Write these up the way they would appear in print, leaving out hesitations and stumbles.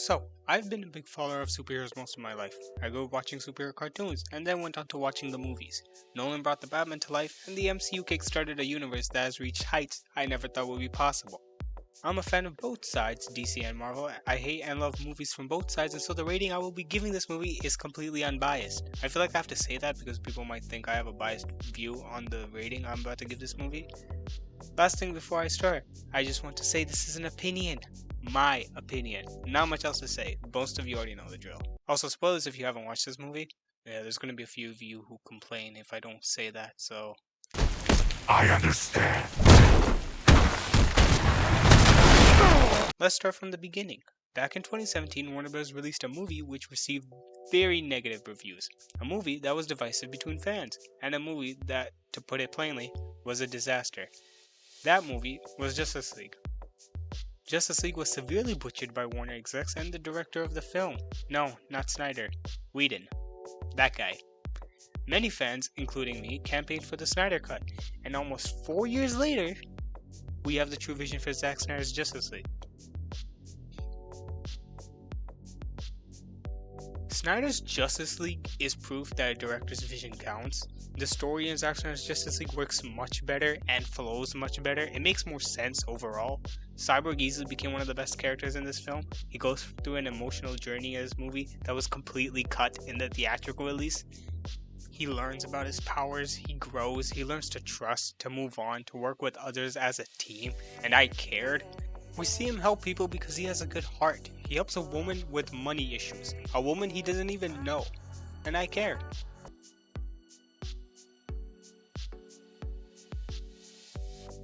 So, I've been a big follower of superheroes most of my life. I grew up watching superhero cartoons, and then went on to watching the movies. Nolan brought the Batman to life, and the MCU kickstarted a universe that has reached heights I never thought would be possible. I'm a fan of both sides, DC and Marvel. I hate and love movies from both sides, and so the rating I will be giving this movie is completely unbiased. I feel like I have to say that because people might think I have a biased view on the rating I'm about to give this movie. Last thing before I start, I just want to say this is an opinion. My opinion. Not much else to say. Most of you already know the drill. Also, spoilers if you haven't watched this movie. Yeah, there's gonna be a few of you who complain if I don't say that, so... I understand. Let's start from the beginning. Back in 2017, Warner Bros. Released a movie which received very negative reviews. A movie that was divisive between fans, and a movie that, to put it plainly, was a disaster. That movie was Justice League. Justice League was severely butchered by Warner execs and the director of the film. No, not Snyder. Whedon. That guy. Many fans, including me, campaigned for the Snyder Cut, and almost 4 years later, we have the true vision for Zack Snyder's Justice League. Snyder's Justice League is proof that a director's vision counts. The story in Zack Snyder's Justice League works much better and flows much better. It makes more sense overall. Cyborg easily became one of the best characters in this film. He goes through an emotional journey in this movie that was completely cut in the theatrical release. He learns about his powers, he grows, he learns to trust, to move on, to work with others as a team, and I cared. We see him help people because he has a good heart. He helps a woman with money issues, a woman he doesn't even know, and I care.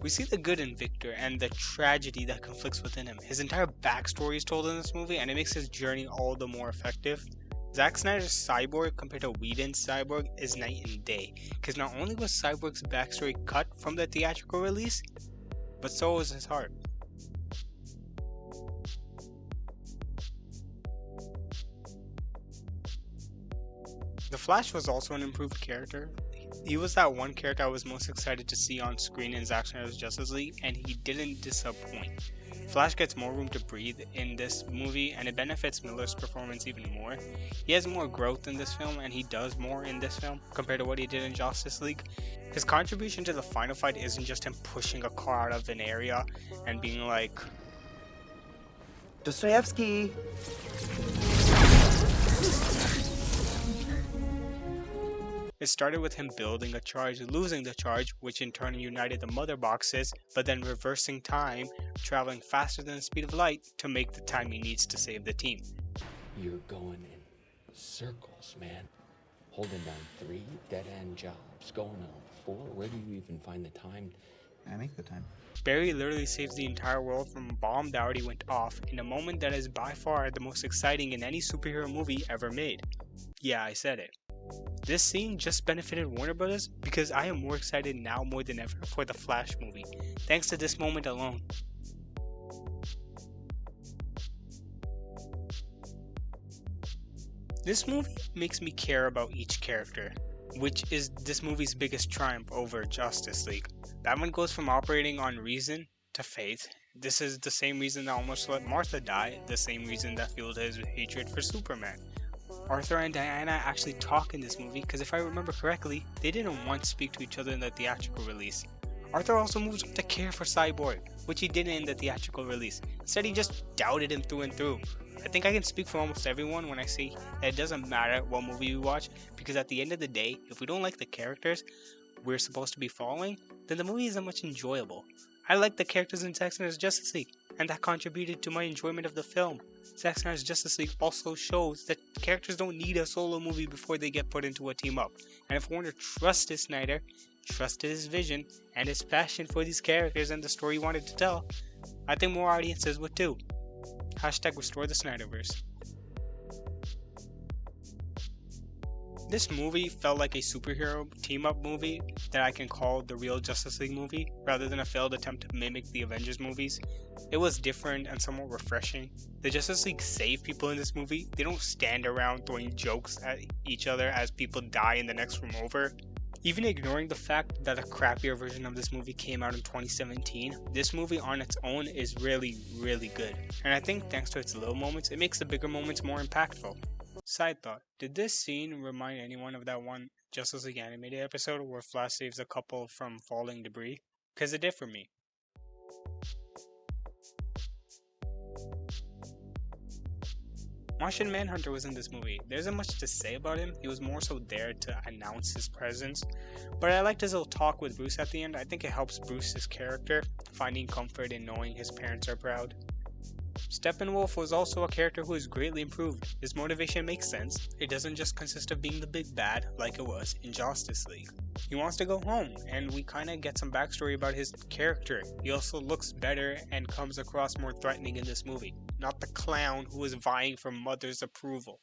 We see the good in Victor and the tragedy that conflicts within him. His entire backstory is told in this movie, and it makes his journey all the more effective. Zack Snyder's Cyborg compared to Whedon's Cyborg is night and day, because not only was Cyborg's backstory cut from the theatrical release, but so was his heart. The Flash was also an improved character. He was that one character I was most excited to see on screen in Zack Snyder's Justice League, and he didn't disappoint. Flash gets more room to breathe in this movie, and it benefits Miller's performance even more. He has more growth in this film, and he does more in this film compared to what he did in Justice League. His contribution to the final fight isn't just him pushing a car out of an area and being like, Dostoevsky! It started with him building a charge, losing the charge, which in turn united the mother boxes, but then reversing time, traveling faster than the speed of light to make the time he needs to save the team. You're going in circles, man. Holding down 3 dead-end jobs, going on 4. Where do you even find the time? I make the time. Barry literally saves the entire world from a bomb that already went off in a moment that is by far the most exciting in any superhero movie ever made. Yeah, I said it. This scene just benefited Warner Bros. Because I am more excited now more than ever for the Flash movie, thanks to this moment alone. This movie makes me care about each character, which is this movie's biggest triumph over Justice League. Batman goes from operating on reason to faith. This is the same reason that almost let Martha die, the same reason that fueled his hatred for Superman. Arthur and Diana actually talk in this movie because if I remember correctly, they didn't once speak to each other in the theatrical release. Arthur also moves up to care for Cyborg, which he didn't in the theatrical release. Instead, he just doubted him through and through. I think I can speak for almost everyone when I say that it doesn't matter what movie we watch, because at the end of the day, if we don't like the characters we're supposed to be following, then the movie isn't much enjoyable. I like the characters in Zack Snyder's Justice League, and that contributed to my enjoyment of the film. Zack Snyder's Justice League also shows that characters don't need a solo movie before they get put into a team up. And if Warner trusted Snyder, trusted his vision, and his passion for these characters and the story he wanted to tell, I think more audiences would too. Hashtag restore the Snyderverse. This movie felt like a superhero team-up movie that I can call the real Justice League movie, rather than a failed attempt to mimic the Avengers movies. It was different and somewhat refreshing. The Justice League save people in this movie. They don't stand around throwing jokes at each other as people die in the next room over. Even ignoring the fact that a crappier version of this movie came out in 2017, this movie on its own is really, really good. And I think thanks to its little moments, it makes the bigger moments more impactful. Side thought, did this scene remind anyone of that one Justice League animated episode where Flash saves a couple from falling debris? Because it did for me. Martian Manhunter was in this movie. There isn't much to say about him, he was more so there to announce his presence. But I liked his little talk with Bruce at the end. I think it helps Bruce's character, finding comfort in knowing his parents are proud. Steppenwolf was also a character who is greatly improved. His motivation makes sense. It doesn't just consist of being the big bad like it was in Justice League. He wants to go home, and we kinda get some backstory about his character. He also looks better and comes across more threatening in this movie, not the clown who is vying for Mother's approval.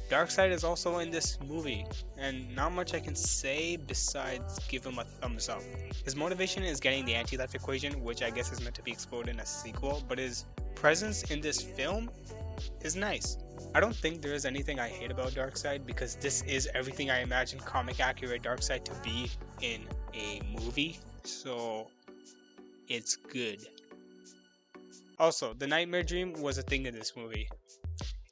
Darkseid is also in this movie, and not much I can say besides give him a thumbs up. His motivation is getting the anti-life equation, which I guess is meant to be explored in a sequel, but his presence in this film is nice. I don't think there is anything I hate about Darkseid because this is everything I imagine comic accurate Darkseid to be in a movie, so it's good. Also, the Nightmare Dream was a thing in this movie.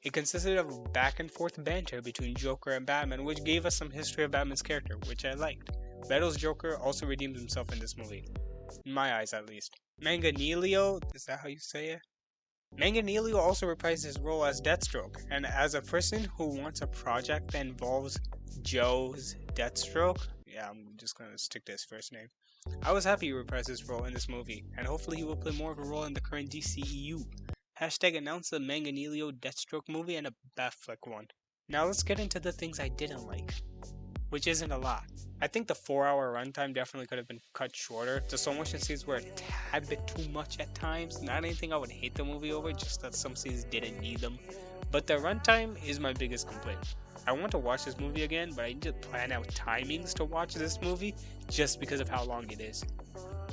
It consisted of back and forth banter between Joker and Batman, which gave us some history of Batman's character, which I liked. Beto's Joker also redeemed himself in this movie. In my eyes, at least. Manganiello, is that how you say it? Manganiello also reprised his role as Deathstroke, and as a person who wants a project that involves Joe's Deathstroke, yeah, I'm just gonna stick to his first name, I was happy he reprised his role in this movie, and hopefully he will play more of a role in the current DCEU. Hashtag announce the Manganiello Deathstroke movie and a Batfleck one. Now let's get into the things I didn't like, which isn't a lot. I think the 4-hour runtime definitely could have been cut shorter. The slow motion scenes were a tad bit too much at times. Not anything I would hate the movie over, just that some scenes didn't need them. But the runtime is my biggest complaint. I want to watch this movie again, but I need to plan out timings to watch this movie just because of how long it is.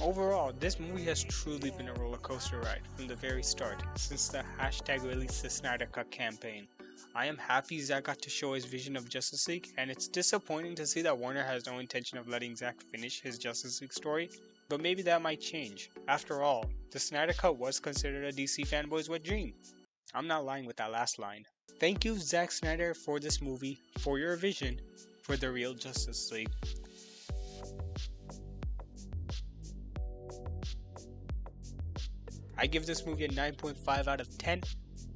Overall, this movie has truly been a roller coaster ride from the very start, since the hashtag release the SnyderCut campaign. I am happy Zack got to show his vision of Justice League, and it's disappointing to see that Warner has no intention of letting Zack finish his Justice League story, but maybe that might change. After all, the SnyderCut was considered a DC fanboy's wet dream. I'm not lying with that last line. Thank you, Zack Snyder, for this movie, for your vision for the real Justice League. I give this movie a 9.5 out of 10.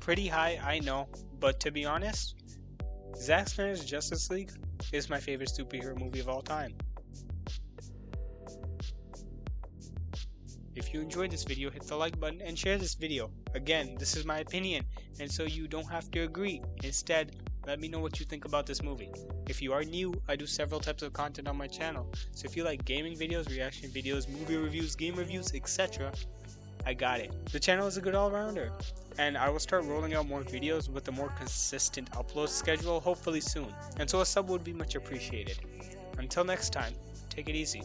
Pretty high, I know, but to be honest, Zack Snyder's Justice League is my favorite superhero movie of all time. If you enjoyed this video, hit the like button and share this video. Again, this is my opinion, and so you don't have to agree. Instead, let me know what you think about this movie. If you are new, I do several types of content on my channel, so if you like gaming videos, reaction videos, movie reviews, game reviews, etc., I got it. The channel is a good all-rounder, and I will start rolling out more videos with a more consistent upload schedule hopefully soon, and so a sub would be much appreciated. Until next time, take it easy.